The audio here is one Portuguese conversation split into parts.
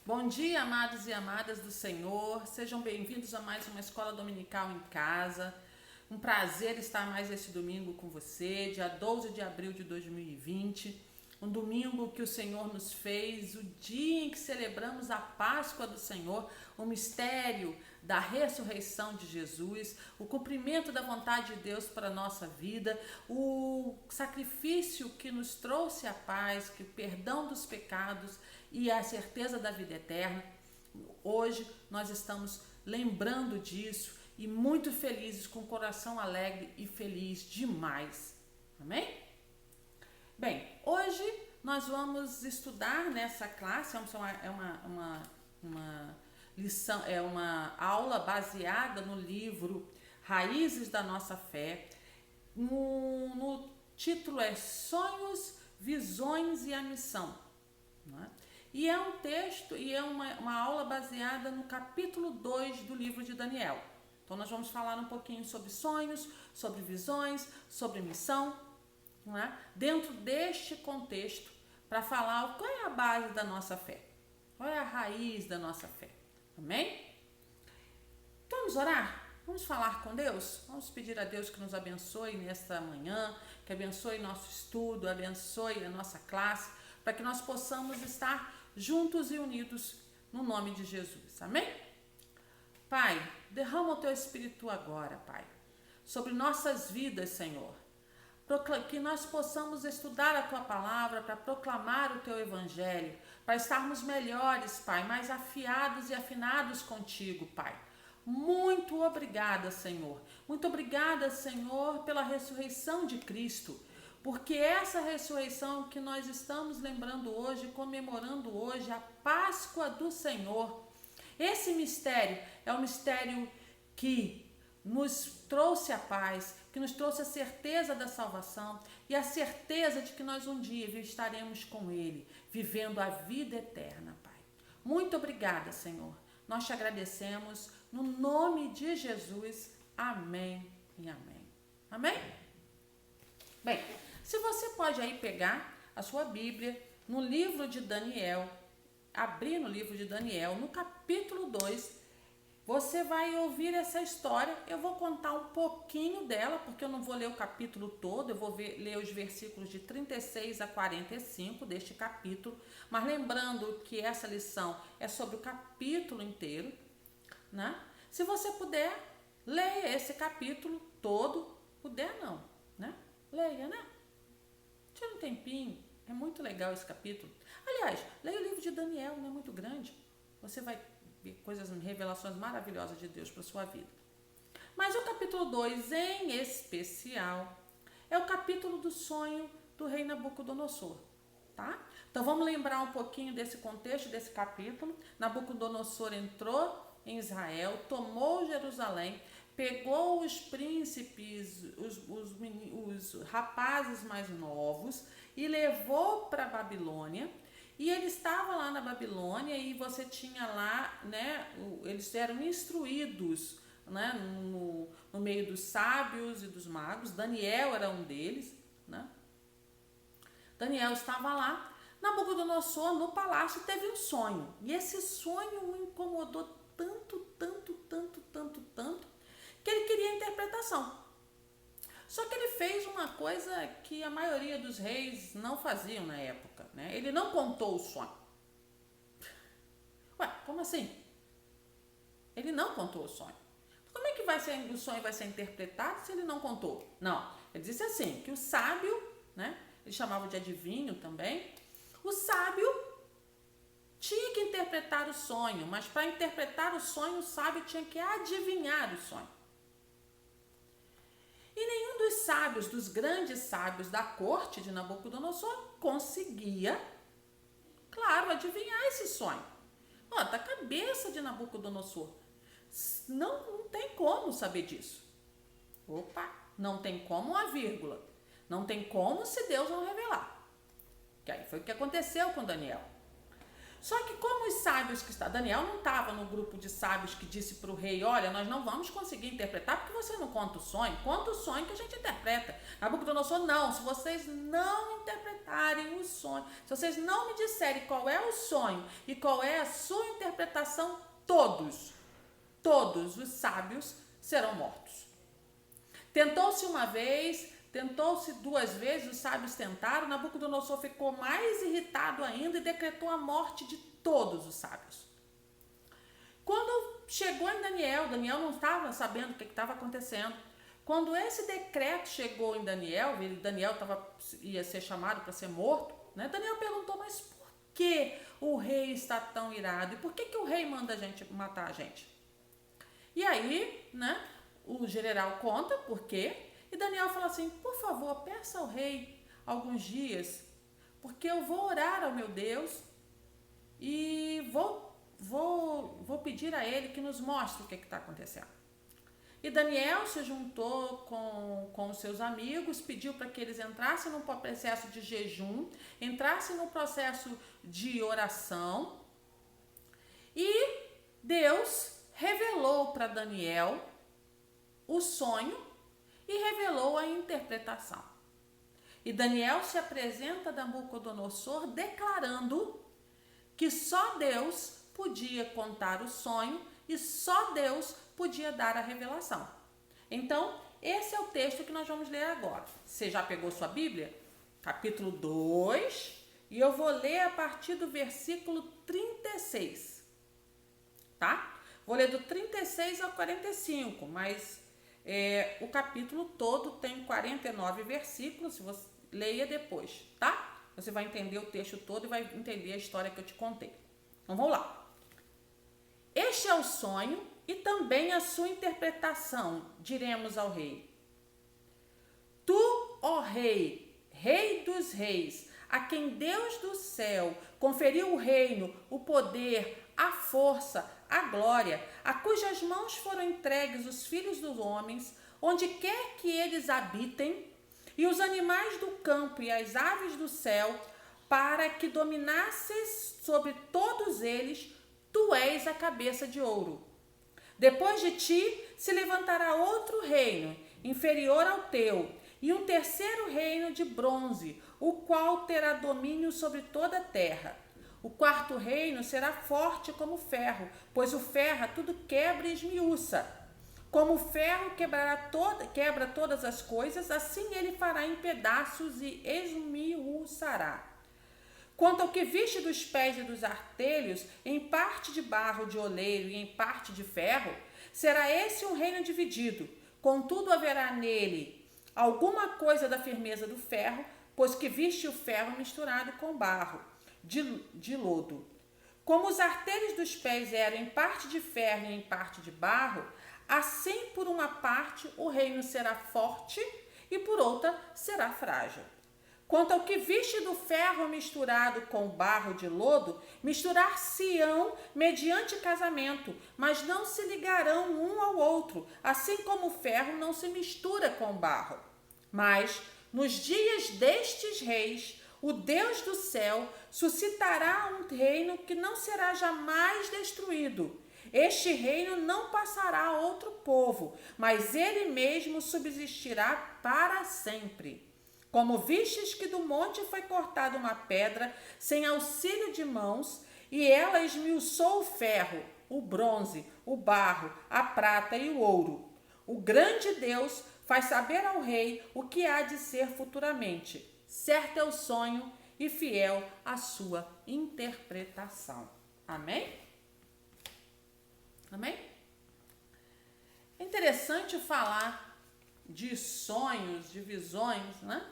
Bom dia, amados e amadas do Senhor. Sejam bem-vindos a mais uma Escola Dominical em Casa. Um prazer estar mais esse domingo com você, dia 12 de abril de 2020. Um domingo que o Senhor nos fez, o dia em que celebramos a Páscoa do Senhor, o mistério da ressurreição de Jesus, o cumprimento da vontade de Deus para a nossa vida, o sacrifício que nos trouxe a paz, que o perdão dos pecados e a certeza da vida eterna. Hoje nós estamos lembrando disso e muito felizes, com o coração alegre e feliz demais. Amém? Bem, hoje nós vamos estudar nessa classe, uma lição, é uma aula baseada no livro Raízes da Nossa Fé. No título é Sonhos, Visões e a Missão. Não é? E é um texto e é uma aula baseada no capítulo 2 do livro de Daniel. Então nós vamos falar um pouquinho sobre sonhos, sobre visões, sobre missão, não é? Dentro deste contexto, para falar qual é a base da nossa fé, qual é a raiz da nossa fé. Amém? Então vamos orar? Vamos falar com Deus? Vamos pedir a Deus que nos abençoe nesta manhã, que abençoe nosso estudo, abençoe a nossa classe, para que nós possamos estar juntos e unidos no nome de Jesus. Amém? Pai, derrama o Teu Espírito agora, Pai, sobre nossas vidas, Senhor. Que nós possamos estudar a Tua Palavra para proclamar o Teu Evangelho, para estarmos melhores, Pai, mais afiados e afinados contigo, Pai. Muito obrigada, Senhor. Muito obrigada, Senhor, pela ressurreição de Cristo. Porque essa ressurreição que nós estamos lembrando hoje, comemorando hoje, a Páscoa do Senhor, esse mistério é um mistério que nos trouxe a paz, que nos trouxe a certeza da salvação e a certeza de que nós um dia estaremos com Ele, vivendo a vida eterna, Pai. Muito obrigada, Senhor. Nós te agradecemos no nome de Jesus. Amém e amém. Amém? Bem, se você pode aí pegar a sua Bíblia no livro de Daniel, abrir no livro de Daniel, no capítulo 2, você vai ouvir essa história. Eu vou contar um pouquinho dela, porque eu não vou ler o capítulo todo, eu vou ler os versículos de 36 a 45 deste capítulo, mas lembrando que essa lição é sobre o capítulo inteiro, né? Se você puder, leia esse capítulo todo, puder não, né? Leia, né? Tira um tempinho, é muito legal esse capítulo. Aliás, leia o livro de Daniel, não é muito grande. Você vai ver coisas, revelações maravilhosas de Deus para a sua vida. Mas o capítulo 2, em especial, é o capítulo do sonho do rei Nabucodonosor, tá? Então vamos lembrar um pouquinho desse contexto, desse capítulo. Nabucodonosor entrou em Israel, tomou Jerusalém, pegou os príncipes, os rapazes mais novos e levou para a Babilônia. E ele estava lá na Babilônia e você tinha lá, né, eles eram instruídos, né, no meio dos sábios e dos magos. Daniel era um deles, né? Daniel estava lá. Nabucodonosor, no palácio, teve um sonho. E esse sonho o incomodou tanto, que ele queria interpretação. Só que ele fez uma coisa que a maioria dos reis não faziam na época, né? Ele não contou o sonho. Ué, como assim? Ele não contou o sonho. Como é que o sonho vai ser interpretado se ele não contou? Não, ele disse assim, que o sábio, né? Ele chamava de adivinho também. O sábio tinha que interpretar o sonho, mas para interpretar o sonho, o sábio tinha que adivinhar o sonho. E nenhum dos sábios, dos grandes sábios da corte de Nabucodonosor, conseguia, claro, adivinhar esse sonho. Ó, da cabeça de Nabucodonosor. Não tem como saber disso. Opa, não tem como uma vírgula. Não tem como se Deus não revelar. Que aí foi o que aconteceu com Daniel. Só que como os sábios sábios que está. Daniel não estava no grupo de sábios que disse para o rei, olha, nós não vamos conseguir interpretar porque você não conta o sonho que a gente interpreta. Nabucodonosor, não, se vocês não interpretarem o sonho, se vocês não me disserem qual é o sonho e qual é a sua interpretação, todos os sábios serão mortos. Tentou-se uma vez, tentou-se duas vezes, os sábios tentaram, Nabucodonosor ficou mais irritado ainda e decretou a morte de todos os sábios. Quando chegou em Daniel não estava sabendo o que estava acontecendo. Quando esse decreto chegou em Daniel ia ser chamado para ser morto, né? Daniel perguntou, mas por que o rei está tão irado? E por que o rei manda a gente matar a gente? E aí, né, o general conta por quê. E Daniel fala assim, por favor, peça ao rei alguns dias, porque eu vou orar ao meu Deus e vou pedir a ele que nos mostre o que está acontecendo. E Daniel se juntou com os seus amigos, pediu para que eles entrassem no processo de jejum, entrassem no processo de oração, e Deus revelou para Daniel o sonho e revelou a interpretação. E Daniel se apresenta a Nabucodonosor declarando que só Deus podia contar o sonho e só Deus podia dar a revelação. Então, esse é o texto que nós vamos ler agora. Você já pegou sua Bíblia? Capítulo 2, e eu vou ler a partir do versículo 36, tá? Vou ler do 36 ao 45, mas o capítulo todo tem 49 versículos, você leia depois, tá? Você vai entender o texto todo e vai entender a história que eu te contei. Então vamos lá. Este é o sonho e também a sua interpretação, diremos ao rei. Tu, ó rei, rei dos reis, a quem Deus do céu conferiu o reino, o poder, a força, a glória, a cujas mãos foram entregues os filhos dos homens, onde quer que eles habitem, e os animais do campo e as aves do céu, para que dominasses sobre todos eles, tu és a cabeça de ouro. Depois de ti se levantará outro reino, inferior ao teu, e um terceiro reino de bronze, o qual terá domínio sobre toda a terra. O quarto reino será forte como ferro, pois o ferro tudo quebra e esmiuça. Como o ferro quebra todas as coisas, assim ele fará em pedaços e esmiuçará. Quanto ao que viste dos pés e dos artelhos, em parte de barro de oleiro e em parte de ferro, será esse um reino dividido. Contudo, haverá nele alguma coisa da firmeza do ferro, pois que viste o ferro misturado com barro de lodo. Como os artelhos dos pés eram em parte de ferro e em parte de barro, assim por uma parte o reino será forte e por outra será frágil. Quanto ao que viste do ferro misturado com barro de lodo, misturar-se-ão mediante casamento, mas não se ligarão um ao outro, assim como o ferro não se mistura com o barro. Mas, nos dias destes reis, o Deus do céu suscitará um reino que não será jamais destruído. Este reino não passará a outro povo, mas ele mesmo subsistirá para sempre. Como vistes que do monte foi cortada uma pedra sem auxílio de mãos, e ela esmiuçou o ferro, o bronze, o barro, a prata e o ouro. O grande Deus faz saber ao rei o que há de ser futuramente. Certo é o sonho e fiel a sua interpretação. Amém? Amém? É interessante falar de sonhos, de visões, né?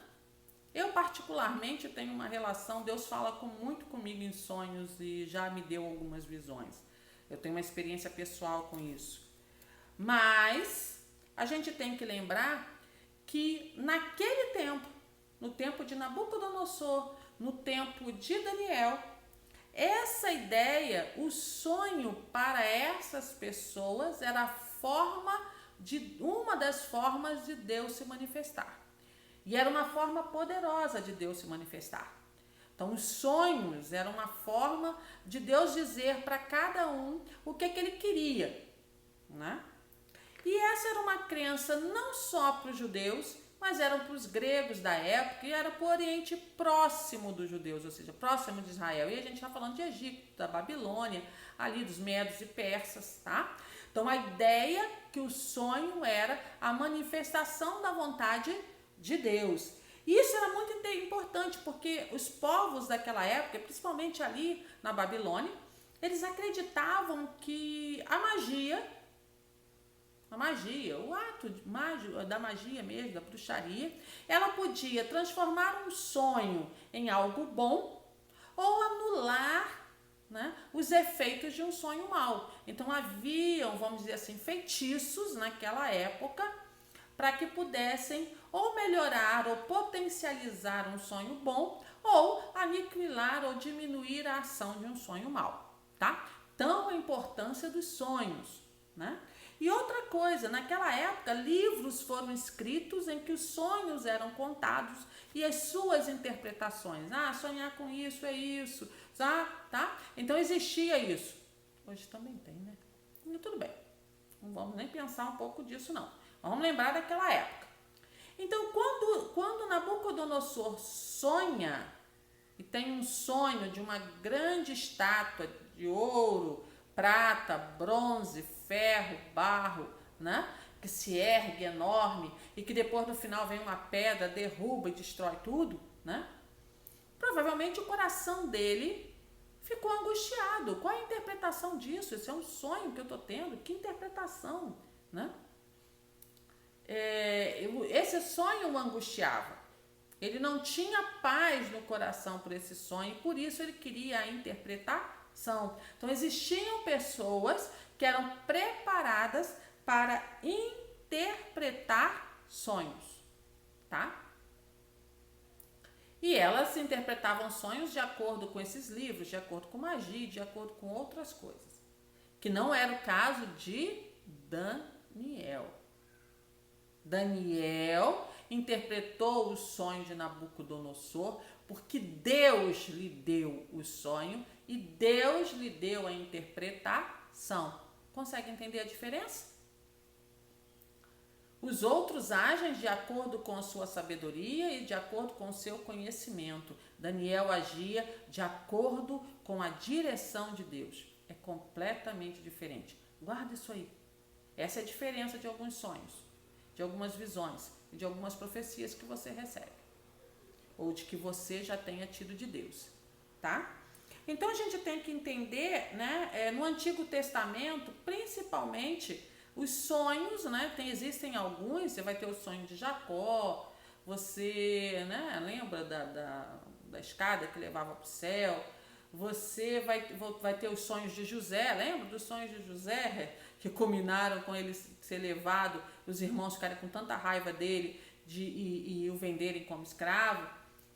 Eu particularmente tenho uma relação, Deus fala muito comigo em sonhos e já me deu algumas visões. Eu tenho uma experiência pessoal com isso. Mas a gente tem que lembrar que naquele tempo, no tempo de Nabucodonosor, no tempo de Daniel, essa ideia, o sonho para essas pessoas era uma das formas de Deus se manifestar. E era uma forma poderosa de Deus se manifestar. Então, os sonhos eram uma forma de Deus dizer para cada um o que ele queria, né? E essa era uma crença não só para os judeus, mas era para os gregos da época e era para o Oriente próximo dos judeus, ou seja, próximo de Israel. E a gente está falando de Egito, da Babilônia, ali dos medos e persas, tá? Então, a ideia que o sonho era a manifestação da vontade de Deus. Isso era muito importante, porque os povos daquela época, principalmente ali na Babilônia, eles acreditavam que a magia, o ato da magia mesmo, da bruxaria, ela podia transformar um sonho em algo bom ou anular, né, os efeitos de um sonho mau. Então haviam, vamos dizer assim, feitiços naquela época para que pudessem ou melhorar ou potencializar um sonho bom ou aniquilar ou diminuir a ação de um sonho mau, tá? Então a importância dos sonhos, né? E outra coisa, naquela época, livros foram escritos em que os sonhos eram contados e as suas interpretações. Ah, sonhar com isso é isso, tá? Então existia isso. Hoje também tem, né? E tudo bem. Não vamos nem pensar um pouco disso, não. Vamos lembrar daquela época. Então, quando Nabucodonosor sonha e tem um sonho de uma grande estátua de ouro, prata, bronze, ferro, barro, né? Que se ergue enorme e que depois no final vem uma pedra, derruba e destrói tudo, né? Provavelmente o coração dele ficou angustiado. Qual é a interpretação disso? Esse é um sonho que eu estou tendo. Que interpretação, né? Esse sonho o angustiava. Ele não tinha paz no coração por esse sonho e por isso ele queria a interpretação. Então existiam pessoas que eram preparadas para interpretar sonhos, tá? E elas interpretavam sonhos de acordo com esses livros, de acordo com magia, de acordo com outras coisas. Que não era o caso de Daniel. Daniel interpretou o sonho de Nabucodonosor porque Deus lhe deu o sonho e Deus lhe deu a interpretação. Consegue entender a diferença? Os outros agem de acordo com a sua sabedoria e de acordo com o seu conhecimento. Daniel agia de acordo com a direção de Deus. É completamente diferente. Guarda isso aí. Essa é a diferença de alguns sonhos, de algumas visões, de algumas profecias que você recebe, ou de que você já tenha tido de Deus, tá? Então a gente tem que entender, né, no Antigo Testamento, principalmente, os sonhos, né, existem alguns, você vai ter o sonho de Jacó, você, né, lembra da escada que levava para o céu, você vai ter os sonhos de José, lembra dos sonhos de José, que culminaram com ele ser levado, os irmãos ficarem com tanta raiva dele e o venderem como escravo.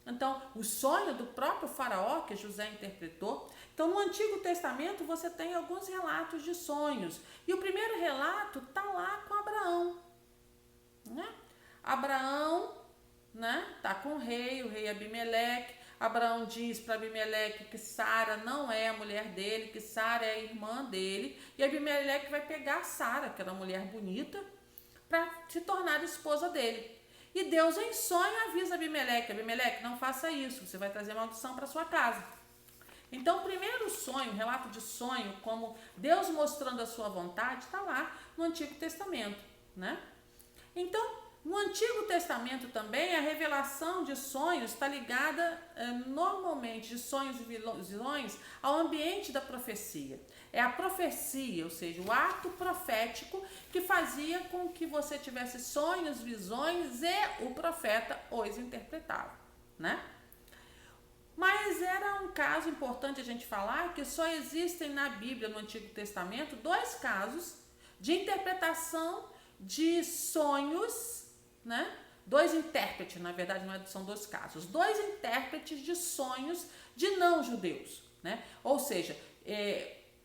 Então, o sonho do próprio faraó que José interpretou. Então, no Antigo Testamento, você tem alguns relatos de sonhos. E o primeiro relato está lá com Abraão, né? Abraão, né, tá com o rei Abimeleque. Abraão diz para Abimeleque que Sara não é a mulher dele, que Sara é a irmã dele. E Abimeleque vai pegar Sara, que era uma mulher bonita, para se tornar esposa dele. E Deus em sonho avisa Abimeleque: Abimeleque, não faça isso, você vai trazer maldição para sua casa. Então, o primeiro sonho, relato de sonho, como Deus mostrando a sua vontade, está lá no Antigo Testamento, né? Então, no Antigo Testamento também, a revelação de sonhos está ligada normalmente, de sonhos e visões, ao ambiente da profecia. É a profecia, ou seja, o ato profético que fazia com que você tivesse sonhos, visões e o profeta os interpretava, né? Mas era um caso importante a gente falar que só existem na Bíblia, no Antigo Testamento, 2 casos de interpretação de sonhos, né? 2 intérpretes, na verdade são 2 casos, 2 intérpretes de sonhos de não-judeus, né? Ou seja,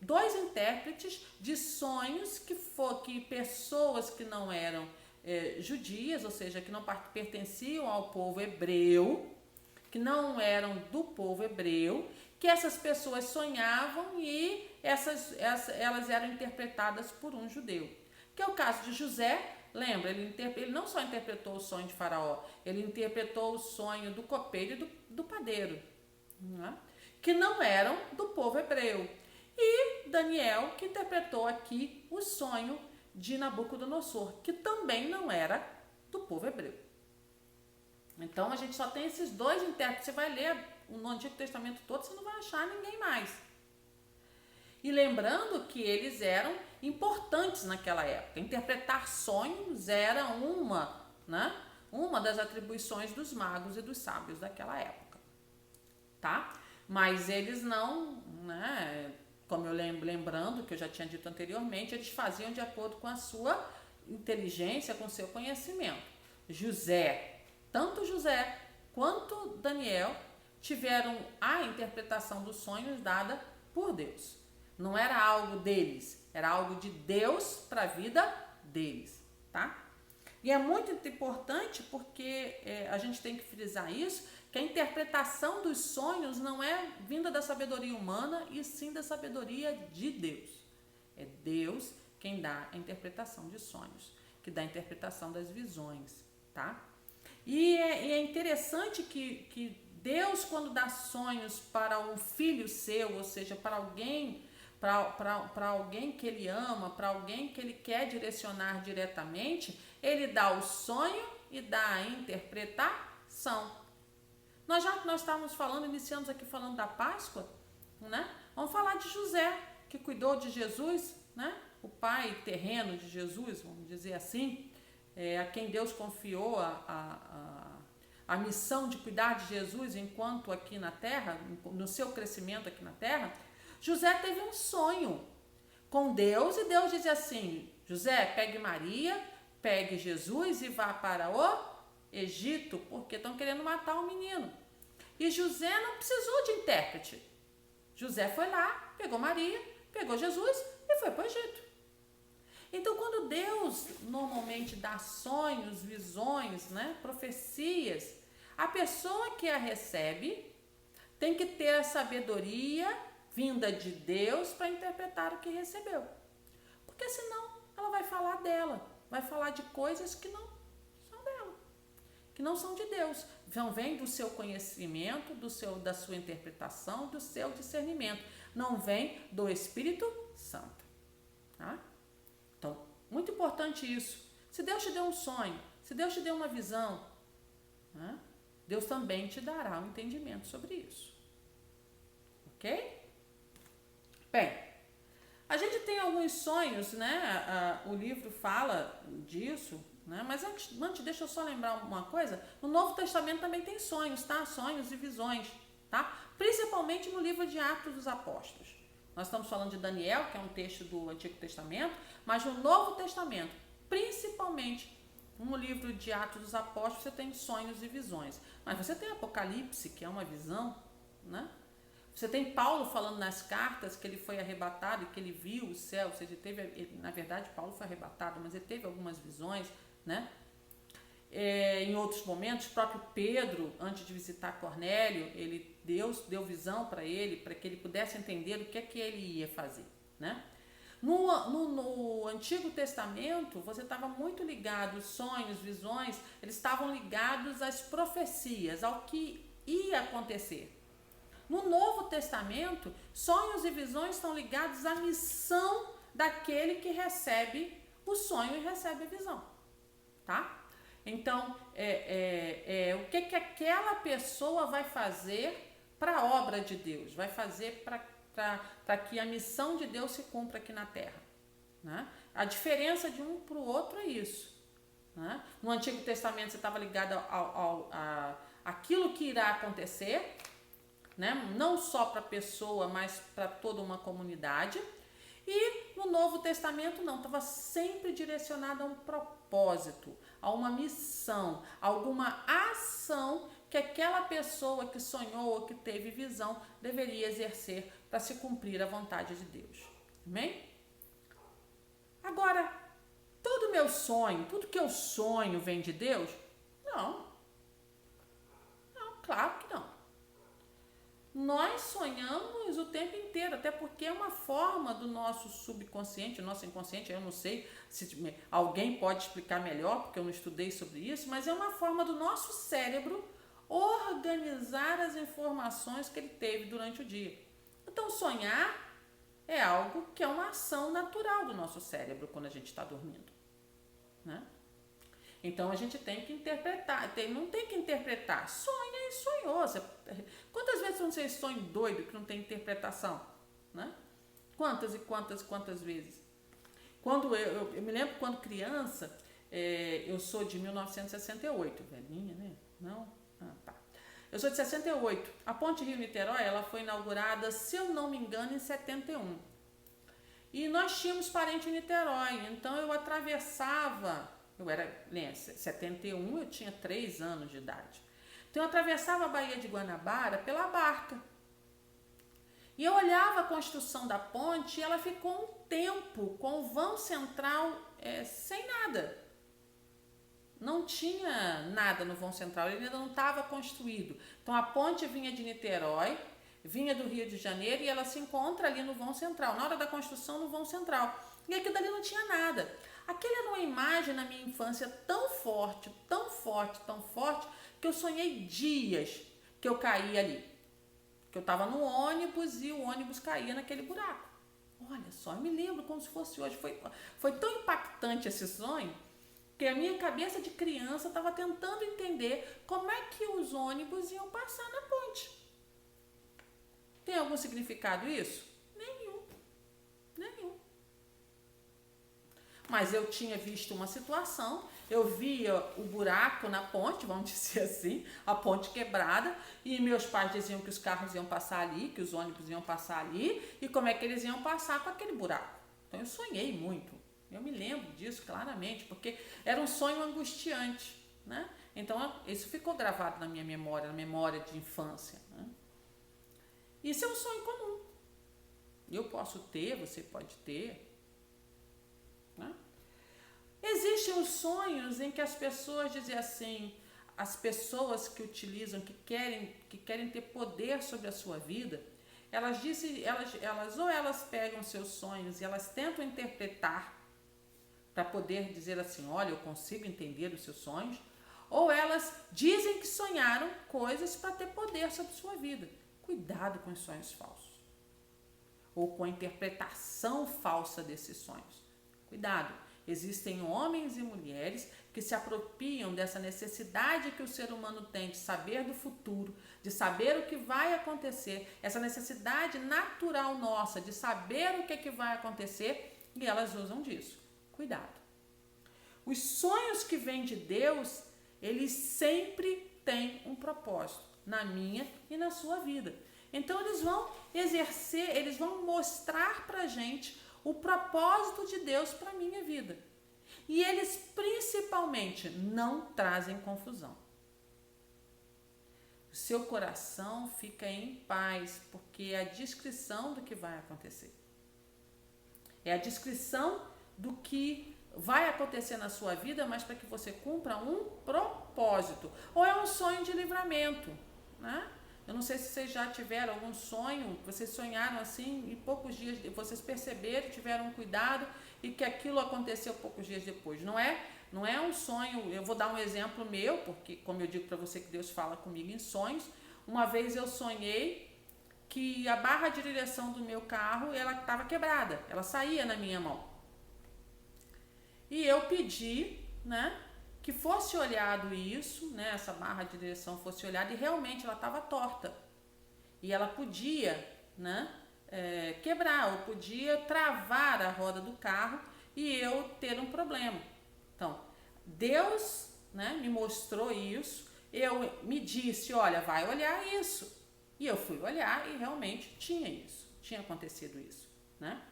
2 intérpretes de sonhos que pessoas que não eram judias, ou seja, que não pertenciam ao povo hebreu, que não eram do povo hebreu, que essas pessoas sonhavam e elas eram interpretadas por um judeu. Que é o caso de José. Lembra, ele não só interpretou o sonho de Faraó, ele interpretou o sonho do copeiro e do padeiro, né? Que não eram do povo hebreu. E Daniel, que interpretou aqui o sonho de Nabucodonosor, que também não era do povo hebreu. Então a gente só tem esses dois intérpretes. Você vai ler no Antigo Testamento todo, você não vai achar ninguém mais. E lembrando que eles eram importantes naquela época. Interpretar sonhos era uma das atribuições dos magos e dos sábios daquela época, tá? Mas eles não, né, como eu lembrando que eu já tinha dito anteriormente, eles faziam de acordo com a sua inteligência, com o seu conhecimento. Tanto José quanto Daniel tiveram a interpretação dos sonhos dada por Deus. Não era algo deles, era algo de Deus para a vida deles, tá? E é muito importante porque a gente tem que frisar isso, que a interpretação dos sonhos não é vinda da sabedoria humana, e sim da sabedoria de Deus. É Deus quem dá a interpretação de sonhos, que dá a interpretação das visões, tá? E é interessante que Deus, quando dá sonhos para um filho seu, ou seja, para alguém que ele ama, para alguém que ele quer direcionar diretamente, ele dá o sonho e dá a interpretação. Nós estávamos iniciamos aqui falando da Páscoa, né? Vamos falar de José, que cuidou de Jesus, né? O pai terreno de Jesus, vamos dizer assim, a quem Deus confiou a missão de cuidar de Jesus enquanto aqui na terra, no seu crescimento aqui na terra. José teve um sonho com Deus e Deus dizia assim: José, pegue Maria, pegue Jesus e vá para o Egito, porque estão querendo matar o menino. E José não precisou de intérprete. José foi lá, pegou Maria, pegou Jesus e foi para o Egito. Então, quando Deus normalmente dá sonhos, visões, né, profecias, a pessoa que a recebe tem que ter a sabedoria vinda de Deus para interpretar o que recebeu. Porque senão ela vai falar dela, vai falar de coisas que não são dela, que não são de Deus. Não vem do seu conhecimento, da sua interpretação, do seu discernimento. Não vem do Espírito Santo. Tá? Então, muito importante isso. Se Deus te deu um sonho, se Deus te deu uma visão, né, Deus também te dará um entendimento sobre isso. Ok? Bem, a gente tem alguns sonhos, né? O livro fala disso, né? Mas antes, deixa eu só lembrar uma coisa. No Novo Testamento também tem sonhos, tá? Sonhos e visões, tá? Principalmente no livro de Atos dos Apóstolos. Nós estamos falando de Daniel, que é um texto do Antigo Testamento, mas no Novo Testamento, principalmente no livro de Atos dos Apóstolos, você tem sonhos e visões. Mas você tem Apocalipse, que é uma visão, né? Você tem Paulo falando nas cartas que ele foi arrebatado e que ele viu o céu, ou seja, na verdade Paulo foi arrebatado, mas ele teve algumas visões, né? Em outros momentos, o próprio Pedro, antes de visitar Cornélio, Deus deu visão para que ele pudesse entender o que é que ele ia fazer, né? No Antigo Testamento, você estava muito ligado, os sonhos, visões, eles estavam ligados às profecias, ao que ia acontecer. No Novo Testamento, sonhos e visões estão ligados à missão daquele que recebe o sonho e recebe a visão, tá? Então, o que aquela pessoa vai fazer para a obra de Deus, vai fazer para que a missão de Deus se cumpra aqui na Terra, né? A diferença de um para o outro é isso, né? No Antigo Testamento você estava ligado àquilo que irá acontecer, né? Não só para a pessoa, mas para toda uma comunidade. E no Novo Testamento não, estava sempre direcionado a um propósito, a uma missão, a alguma ação que aquela pessoa que sonhou ou que teve visão deveria exercer para se cumprir a vontade de Deus. Amém? Agora, todo meu sonho, tudo que eu sonho vem de Deus? Não. claro que não. Nós sonhamos o tempo inteiro, até porque é uma forma do nosso subconsciente, nosso inconsciente, eu não sei se alguém pode explicar melhor, porque eu não estudei sobre isso, mas é uma forma do nosso cérebro organizar as informações que ele teve durante o dia. Então, sonhar é algo que é uma ação natural do nosso cérebro quando a gente está dormindo, né? Então a gente tem que interpretar, não tem que interpretar, sonha e sonhou. Quantas vezes você sonha doido que não tem interpretação, né? Quantas e quantas vezes? Quando eu me lembro quando criança, eu sou de 1968, velhinha, né? Não? Ah, tá. Eu sou de 68. A Ponte Rio-Niterói, ela foi inaugurada, se eu não me engano, em 71. E nós tínhamos parente em Niterói, então eu atravessava, eu era, né, 71, eu tinha 3 anos de idade. Então eu atravessava a Baía de Guanabara pela barca. E eu olhava a construção da ponte e ela ficou um tempo com o vão central sem nada. Não tinha nada no vão central, ele ainda não estava construído. Então a ponte vinha de Niterói, vinha do Rio de Janeiro e ela se encontra ali no vão central, na hora da construção no vão central. E aquilo dali não tinha nada. Aquela era uma imagem na minha infância tão forte, tão forte, tão forte, que eu sonhei dias que eu caía ali. Que eu estava no ônibus e o ônibus caía naquele buraco. Olha só, eu me lembro como se fosse hoje. Foi tão impactante esse sonho que a minha cabeça de criança estava tentando entender como é que os ônibus iam passar na ponte. Tem algum significado isso? Nenhum. Mas eu tinha visto uma situação, eu via o buraco na ponte, vamos dizer assim, a ponte quebrada, e meus pais diziam que os carros iam passar ali, que os ônibus iam passar ali, e como é que eles iam passar com aquele buraco. Então eu sonhei muito, eu me lembro disso claramente, porque era um sonho angustiante, né? Então isso ficou gravado na minha memória, na memória de infância, né? Isso é um sonho comum. Eu posso ter, você pode ter, né? Existem os sonhos em que as pessoas dizem assim, as pessoas que utilizam, que querem ter poder sobre a sua vida, elas pegam seus sonhos e elas tentam interpretar para poder dizer assim, olha, eu consigo entender os seus sonhos, ou elas dizem que sonharam coisas para ter poder sobre a sua vida. Cuidado com os sonhos falsos, ou com a interpretação falsa desses sonhos. Cuidado. Existem homens e mulheres que se apropriam dessa necessidade que o ser humano tem de saber do futuro, de saber o que vai acontecer, essa necessidade natural nossa de saber o que vai acontecer, e elas usam disso. Cuidado. Os sonhos que vêm de Deus, eles sempre têm um propósito, na minha e na sua vida. Então eles vão eles vão mostrar pra gente o propósito de Deus para a minha vida. E eles principalmente não trazem confusão. O seu coração fica em paz, porque é a descrição do que vai acontecer. É a descrição do que vai acontecer na sua vida, mas para que você cumpra um propósito. Ou é um sonho de livramento, né? Eu não sei se vocês já tiveram algum sonho, vocês sonharam assim e poucos dias, vocês perceberam, tiveram um cuidado e que aquilo aconteceu poucos dias depois. Não é um sonho, eu vou dar um exemplo meu, porque como eu digo para você que Deus fala comigo em sonhos, uma vez eu sonhei que a barra de direção do meu carro, ela estava quebrada, ela saía na minha mão. E eu pedi, né, que fosse olhado isso, né, essa barra de direção fosse olhada e realmente ela estava torta. E ela podia, né, quebrar, ou podia travar a roda do carro e eu ter um problema. Então, Deus, né, me mostrou isso, me disse, olha, vai olhar isso. E eu fui olhar e realmente tinha isso, tinha acontecido isso, né?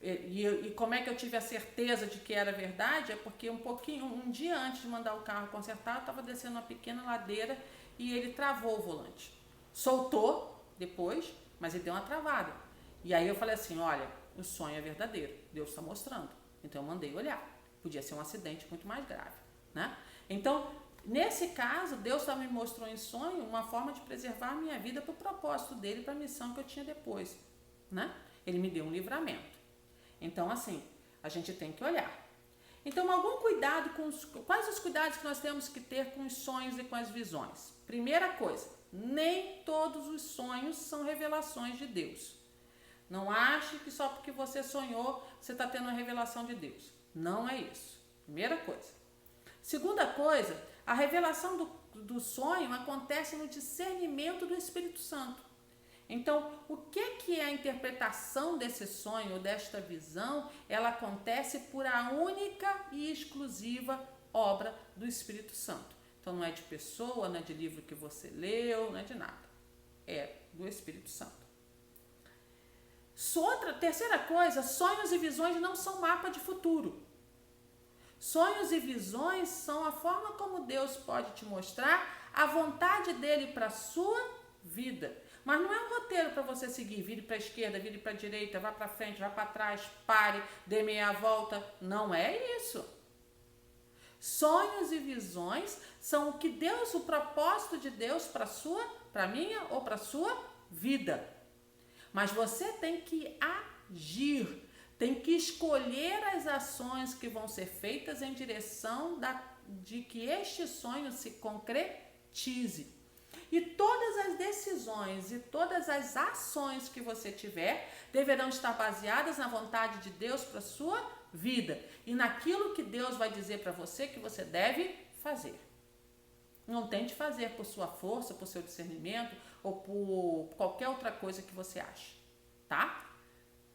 E como é que eu tive a certeza de que era verdade? É porque um dia antes de mandar o carro consertar, eu estava descendo uma pequena ladeira e ele travou o volante. Soltou depois, mas ele deu uma travada. E aí eu falei assim, olha, o sonho é verdadeiro, Deus está mostrando. Então eu mandei olhar. Podia ser um acidente muito mais grave, né? Então, nesse caso, Deus só me mostrou em sonho uma forma de preservar a minha vida para o propósito dele, para a missão que eu tinha depois, né? Ele me deu um livramento. Então, assim, a gente tem que olhar. Então, algum cuidado quais os cuidados que nós temos que ter com os sonhos e com as visões? Primeira coisa, nem todos os sonhos são revelações de Deus. Não ache que só porque você sonhou, você está tendo uma revelação de Deus. Não é isso. Primeira coisa. Segunda coisa, a revelação do sonho acontece no discernimento do Espírito Santo. Então, o que é a interpretação desse sonho ou desta visão? Ela acontece por a única e exclusiva obra do Espírito Santo. Então, não é de pessoa, não é de livro que você leu, não é de nada. É do Espírito Santo. Terceira coisa, sonhos e visões não são mapa de futuro. Sonhos e visões são a forma como Deus pode te mostrar a vontade dele para a sua vida. Mas não é um roteiro para você seguir, vire para a esquerda, vire para a direita, vá para frente, vá para trás, pare, dê meia volta. Não é isso. Sonhos e visões são o propósito de Deus para minha ou para a sua vida. Mas você tem que agir. Tem que escolher as ações que vão ser feitas em direção de que este sonho se concretize. E todas as decisões e todas as ações que você tiver deverão estar baseadas na vontade de Deus para a sua vida e naquilo que Deus vai dizer para você que você deve fazer. Não tente fazer por sua força, por seu discernimento ou por qualquer outra coisa que você ache, tá?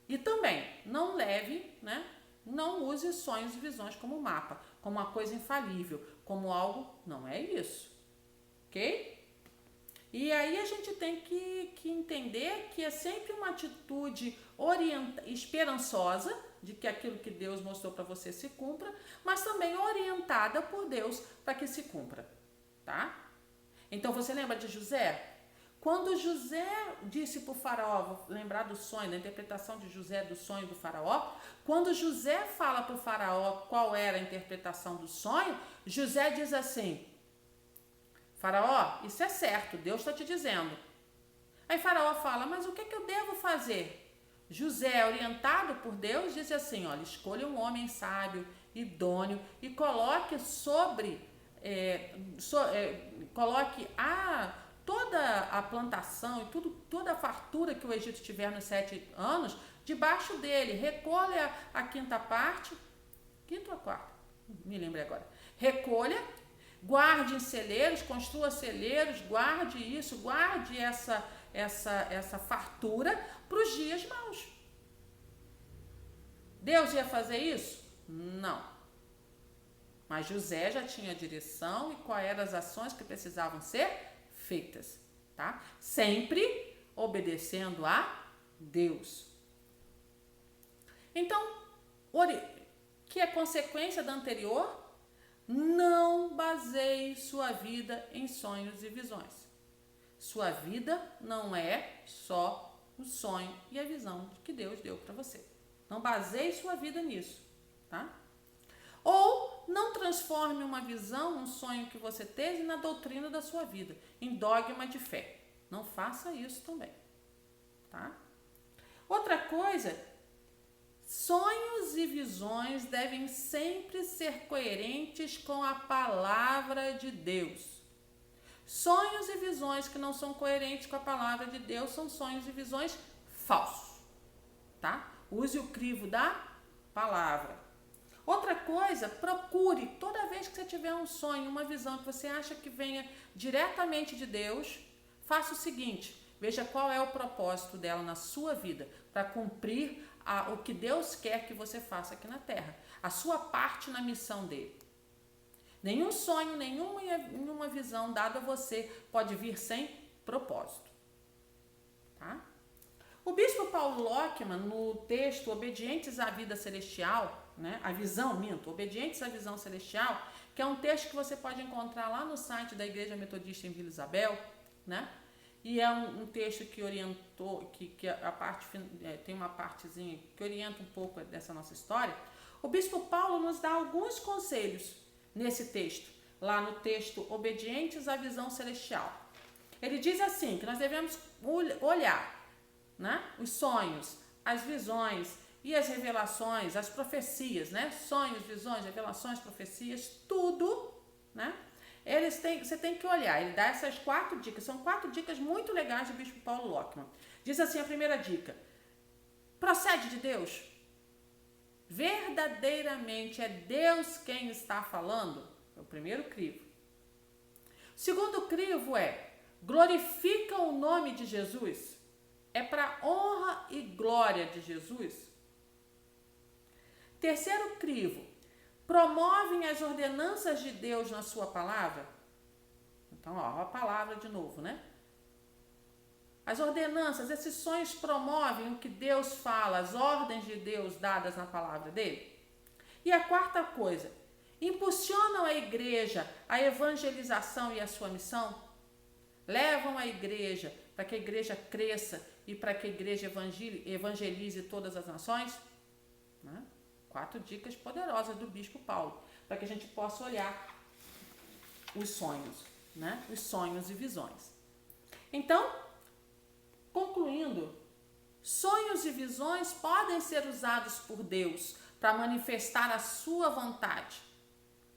E também, não use sonhos e visões como mapa, como uma coisa infalível, como algo, não é isso, ok? E aí a gente tem que entender que é sempre uma atitude esperançosa, de que aquilo que Deus mostrou para você se cumpra, mas também orientada por Deus para que se cumpra, tá? Então você lembra de José? Quando José disse para o faraó, vou lembrar do sonho, da interpretação de José do sonho do faraó, quando José fala para o faraó qual era a interpretação do sonho, José diz assim, faraó, isso é certo, Deus está te dizendo. Aí faraó fala, mas o que eu devo fazer? José, orientado por Deus, diz assim, olha, escolha um homem sábio, idôneo e coloque toda a plantação e toda a fartura que o Egito tiver nos 7 anos, debaixo dele, recolha a quinta parte, quinta ou quarta? Me lembrei agora. Recolha, guarde em celeiros, construa celeiros, guarde isso, guarde essa fartura para os dias maus. Deus ia fazer isso? Não. Mas José já tinha direção e quais eram as ações que precisavam ser feitas, tá? Sempre obedecendo a Deus. Então, que é consequência da anterior, não baseie sua vida em sonhos e visões. Sua vida não é só o sonho e a visão que Deus deu para você. Não baseie sua vida nisso, tá? Ou não transforme uma visão, um sonho que você teve na doutrina da sua vida, em dogma de fé. Não faça isso também, tá? Outra coisa, sonhos e visões devem sempre ser coerentes com a palavra de Deus. Sonhos e visões que não são coerentes com a palavra de Deus são sonhos e visões falsos, tá? Use o crivo da palavra. Outra coisa, procure, toda vez que você tiver um sonho, uma visão que você acha que venha diretamente de Deus, faça o seguinte, veja qual é o propósito dela na sua vida, para cumprir o que Deus quer que você faça aqui na Terra, a sua parte na missão dele. Nenhum sonho, nenhuma visão dada a você pode vir sem propósito, tá? O bispo Paulo Lockman, no texto Obedientes à Vida Celestial, né, Obedientes à Visão Celestial, que é um texto que você pode encontrar lá no site da Igreja Metodista em Vila Isabel, né? E é um texto que orientou, tem uma partezinha que orienta um pouco dessa nossa história. O bispo Paulo nos dá alguns conselhos nesse texto. lá no texto Obedientes à Visão Celestial. Ele diz assim, que nós devemos olhar, né, os sonhos, as visões e as revelações, as profecias, né, sonhos, visões, revelações, profecias, tudo, né, você tem que olhar. Ele dá essas 4 dicas, são 4 dicas muito legais do bispo Paulo Lockman. Diz assim a primeira dica: procede de Deus? Verdadeiramente é Deus quem está falando? É o primeiro crivo. O segundo crivo é: glorifica o nome de Jesus? É para honra e glória de Jesus? Terceiro crivo: promovem as ordenanças de Deus na sua palavra? Então, ó, a palavra de novo, né? As ordenanças, esses sonhos promovem o que Deus fala, as ordens de Deus dadas na palavra dele? E a quarta coisa: impulsionam a igreja a evangelização e a sua missão? Levam a igreja para que a igreja cresça e para que a igreja evangelize todas as nações? Né? 4 dicas poderosas do bispo Paulo, para que a gente possa olhar os sonhos, né? Os sonhos e visões. Então, concluindo, sonhos e visões podem ser usados por Deus para manifestar a sua vontade?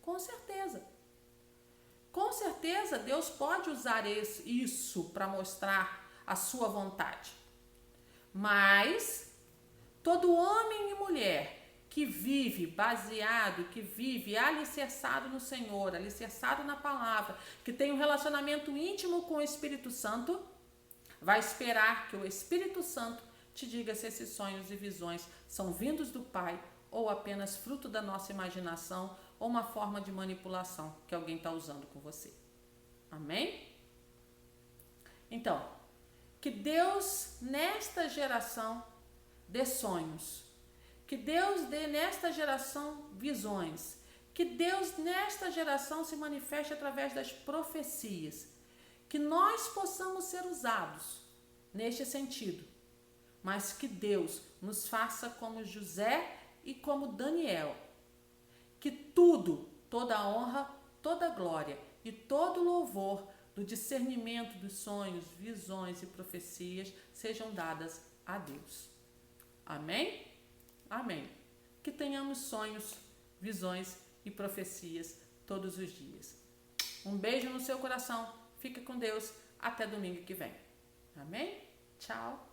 Com certeza. Com certeza Deus pode usar isso para mostrar a sua vontade. Mas todo homem e mulher que vive baseado, que vive alicerçado no Senhor, alicerçado na palavra, que tem um relacionamento íntimo com o Espírito Santo, vai esperar que o Espírito Santo te diga se esses sonhos e visões são vindos do Pai ou apenas fruto da nossa imaginação ou uma forma de manipulação que alguém está usando com você. Amém? Então, que Deus nesta geração dê sonhos, que Deus dê nesta geração visões, que Deus nesta geração se manifeste através das profecias, que nós possamos ser usados neste sentido, mas que Deus nos faça como José e como Daniel, que tudo, toda a honra, toda a glória e todo o louvor do discernimento dos sonhos, visões e profecias sejam dadas a Deus. Amém? Amém. Que tenhamos sonhos, visões e profecias todos os dias. Um beijo no seu coração. Fica com Deus. Até domingo que vem. Amém? Tchau.